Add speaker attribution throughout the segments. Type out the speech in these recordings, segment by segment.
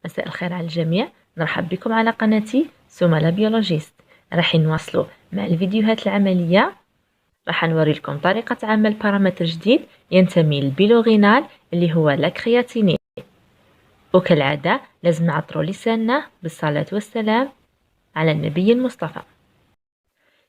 Speaker 1: مساء الخير على الجميع. نرحب بكم على قناتي سملة بيولوجيست. راح نواصلوا مع الفيديوهات العملية. راح نوري لكم طريقة عمل بارامتر جديد ينتمي للبيلوغينال اللي هو لاكرياتينين. وكالعادة لازم نعطروا لساننا بالصلاة والسلام على النبي المصطفى.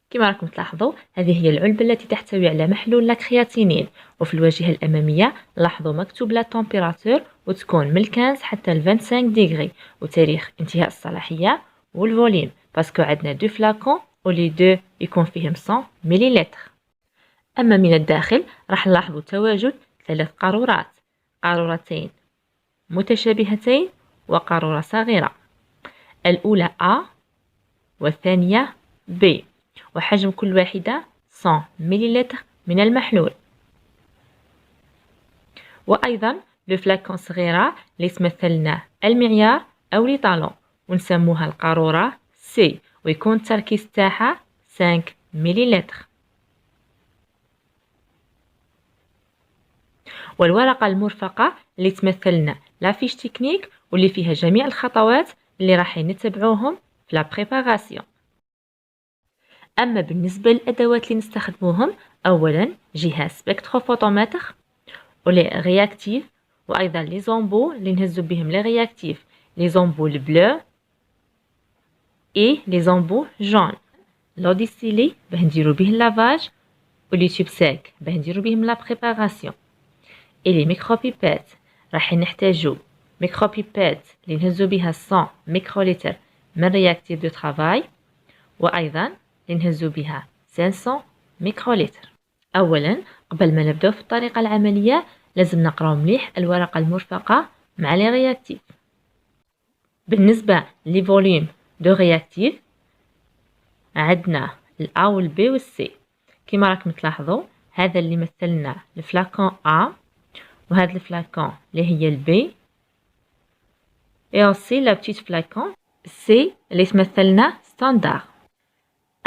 Speaker 1: كما راكم تلاحظوا هذه هي العلبة التي تحتوي على محلول لاكرياتينين، وفي الواجهة الأمامية لاحظوا مكتوب لا تمبيراتور وتكون من 15 حتى 25 ديغري وتاريخ انتهاء الصلاحية والفوليوم باسكو عندنا دو فلاكون ولي دو يكون فيهم 100 مليلتر. أما من الداخل راح نلاحظوا تواجد 3 قارورات، قارورتين متشابهتين وقارورة صغيرة، الأولى A والثانية B، وحجم كل واحدة 100 مليلتر من المحلول. وأيضا لو فلاكون صغيرة اللي تمثلنا المعيار أو لي طالون ونسموها القارورة C، ويكون التركيز تاعها 5 مليلتر. والورقة المرفقة اللي تمثلنا لافيش تكنيك واللي فيها جميع الخطوات اللي راح نتبعوهم في لا بريباراسيون. أما بالنسبة للأدوات اللي نستخدموهم، أولا جهاز سبكتروفوتومتر ولي رياكتيف، وأيضا لي زومبو اللي نهزو بهم لي رياكتيف، لي زومبو البلو اي لي زومبو جون، لو ديستيلي باه نديرو به اللافاج، ولي تيوب ساك باه نديرو بهم لا بريباراسيون، اي لي ميكروبيبات راح نحتاجو ميكروبيبات اللي نهزو بها 100 ميكروليتر من رياكتيف دو ترافاي، وأيضا نهزو بها 500 ميكروليتر. أولا قبل ما نبداو في الطريقة العملية لازم نقراو مليح الورقة المرفقة مع لي رياكتيف. بالنسبة لي فوليوم دو رياكتيف عندنا الأ والبي والسي. كما راكم تلاحظوا هذا اللي مثلنا الفلاكون A، وهذا الفلاكون اللي هي البي، et aussi la petite flacon C اللي تمثلنا ستاندار.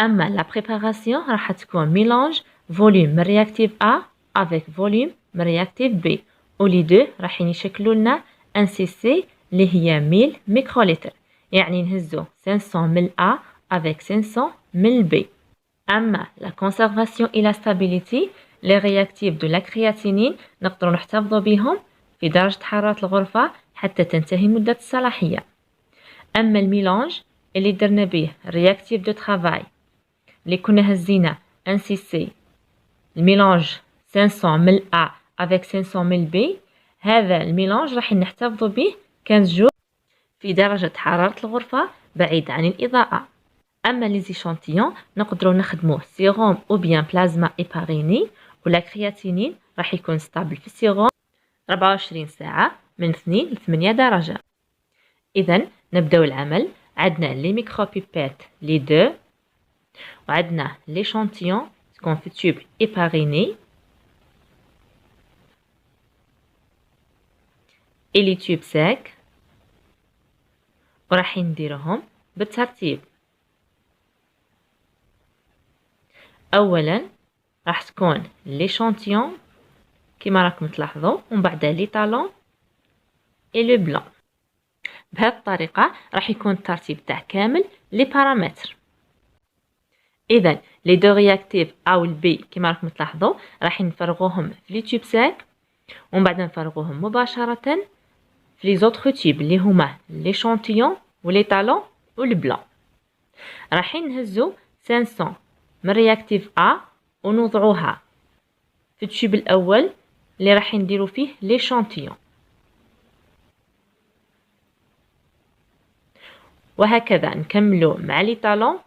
Speaker 1: أما لا بريباراسيون راح تكون ميلانج فوليوم من رياكتيف A avec فوليوم من رياكتيف B، ولي دو راح يشكلوا لنا ان سي سي اللي هي 1000 ميكروليتر، يعني نهزو 500 من A avec 500 من B. أما لا كونسيرفاسيون إي لا ستابيليتي لي رياكتيف دو لا كرياتينين نقدروا نحتفظوا بهم في درجة حرارة الغرفة حتى تنتهي مدة الصلاحية. أما الميلانج اللي درنا به رياكتيف دو ترافاي اللي كنا هزينا ان سي سي الميلانج 500 من A avec 500 من B، هذا الميلانج راح نحتفظ به 15 جور في درجة حرارة الغرفة بعيد عن الإضاءة. أما لي زيشانتيون نقدروا نخدموه سيروم أو بيان بلازما إيباريني، ولا كرياتينين راح يكون ستابل في السيروم 24 ساعة من 2 ل 8 درجة. إذا نبداو العمل. عندنا لي ميكروبيبات لي دو، وعندنا ليشانتيون تكون في تيوب إيباريني، إي لي تيوب ساك، وراح نديرهم بالترتيب. أولا راح تكون ليشانتيون كما راكم تلاحظوا، ومن بعد لي طالون اي لو بلون. بهذه الطريقة راح يكون الترتيب تاع كامل لي بارامتر. اذا لي دو رياكتيف او البي كما راكم تلاحظوا راح نفرغوهم في لي تيوب ساك، ومن بعد نفرغوهم مباشرة في لي زوتر تيوب اللي هما ليشانتيون ولي طالون والبلون. راح نهزو 500 من رياكتيف A ونوضعوها في التيوب الأول اللي راح نديرو فيه ليشانتيون، وهكذا نكملو مع لي طالون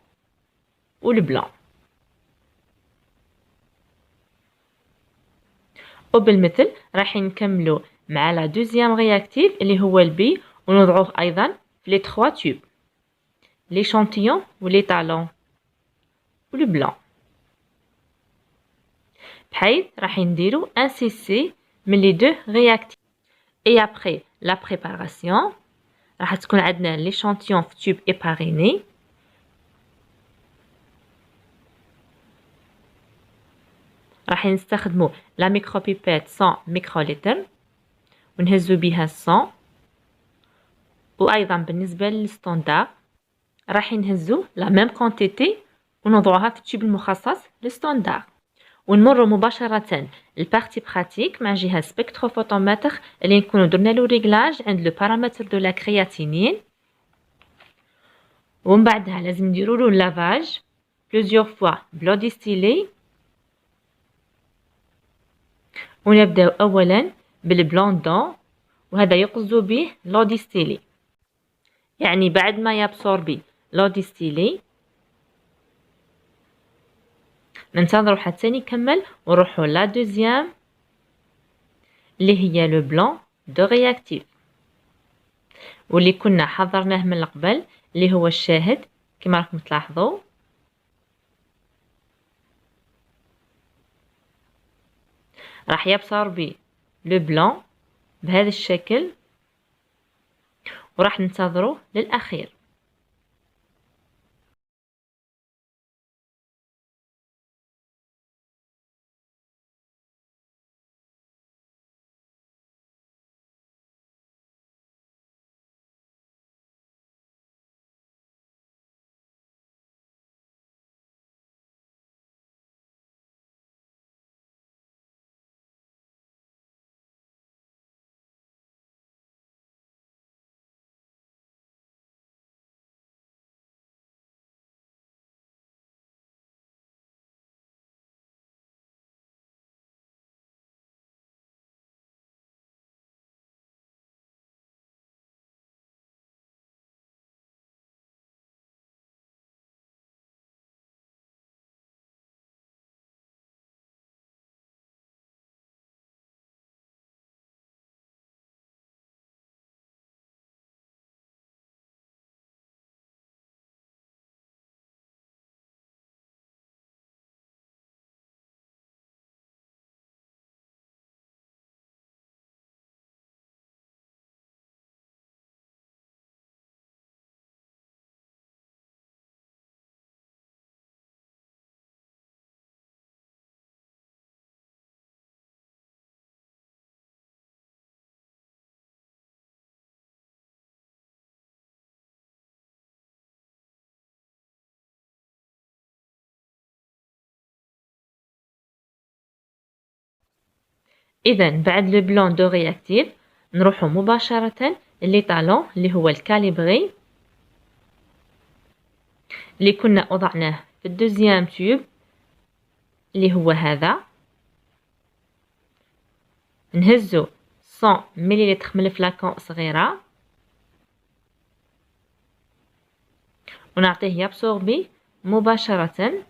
Speaker 1: والبلون. وبالمثل راح نكملو مع لا دوزيام رياكتيف اللي هو البي ونوضعوه أيضا في لي 3 تيوب ليشانتيون ولي طالون والبلون، بحيث راح نديرو ان سي سي من لي دو رياكتيف. اي ابري لا بريباراسيون راح تكون عندنا ليشانتيون في تيوب ايباريني، راح نستخدمو لا ميكروبيبات 100 ميكروليتر ونهزو بها 100 وأيضا بالنسبة للستاندار راح نهزو لا ميم كونتيتي ونوضعوها في التيب المخصص للستاندار، ونمر مباشرة البارتي براتيك مع جهاز سبكتروفوتومتر اللي نكونو درنا له ريغلاج عند لو بارامتر دو لا كرياتينين. ومن بعدها لازم نديرو له لافاج بلوزيور فوا بلو ديستيلي. ونبداو اولا بالبلون دون، وهذا يقصد به لو ديستيلي، يعني بعد ما يابسوربي لو ديستيلي ننتظرو حتى يكمل ونروحو لا دوزيام اللي هي لو بلون دو رياكتيف واللي كنا حضرناه من قبل اللي هو الشاهد كما راكم تلاحظوا. راح يبصربي لو بلون بهذا الشكل وراح ننتظروا للأخير. إذا بعد لو بلون دو رياكتيف نروحو مباشرة لي طالون اللي هو الكاليبري اللي كنا وضعناه في الدوزيام تيوب اللي هو هذا. نهزو 100 مليلتر من الفلاكون صغيرة ونعطيه يابسوربي مباشرة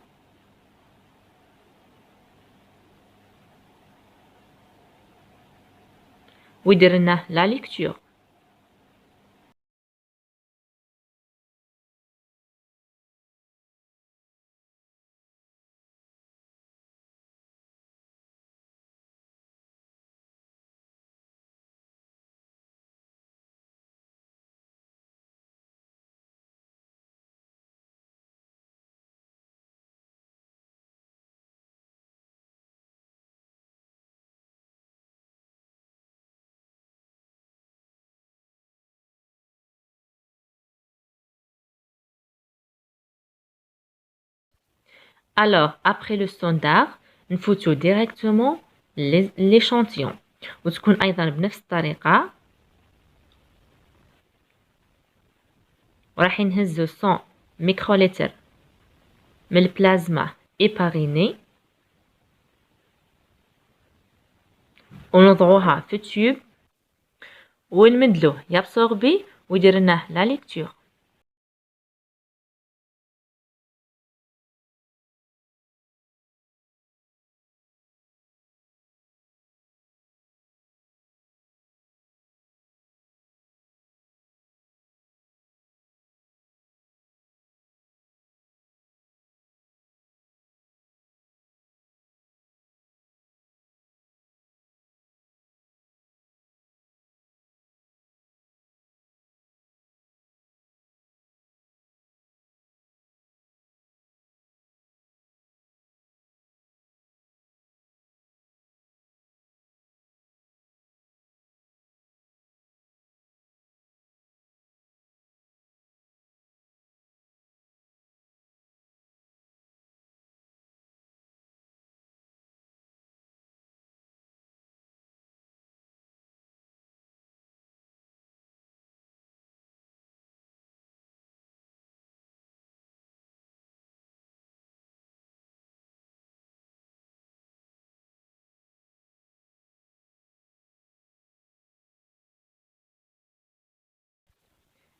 Speaker 1: ويدير لنا لا ليكتور. Alors, après le standard, نفوتو directement l'échantillon وتكون أيضا بنفس الطريقة. وراح نهزو 100 ميكروليتر من البلازما إيباريني ونوضعوها في التيوب ونمدلوه يابسوربي ويدير لنا لا ليكتور.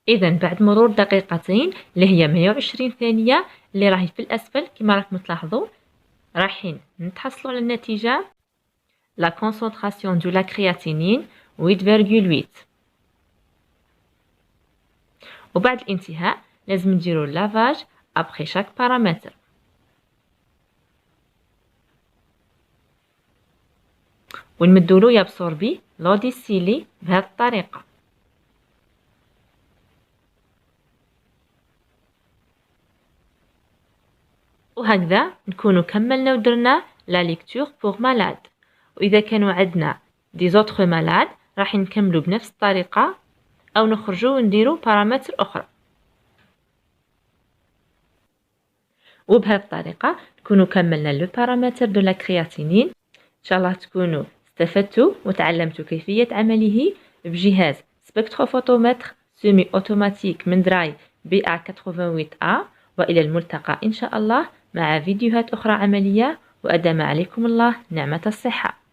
Speaker 1: إذا بعد مرور دقيقتين اللي هي 120 ثانية اللي راهي في الأسفل كما راكم تلاحظوا، رايحين نتحصلوا على النتيجة لا concentration de la créatinine 8,8. وبعد الانتهاء لازم نديرو لافاج après chaque paramètre. ونمدولو يابسوربي لو ديسيلي بهذه الطريقة. وهكذا نكونوا كملنا ودرنا لا ليكتور بوغ مالاد. وإذا كانوا عندنا دي زوتر مالاد راح نكملوا بنفس الطريقة أو نخرجوا ونديروا بارامتر أخرى. وبهذه الطريقة نكونوا كملنا لو بارامتر دو لا كرياتينين. إن شاء الله تكونوا استفدتوا وتعلمتوا كيفية عمله بجهاز سبكتروفوتومتر سيمي أوتوماتيك من دراي BA88A. وإلى الملتقى إن شاء الله مع فيديوهات أخرى عملية، وأدام عليكم الله نعمة الصحة.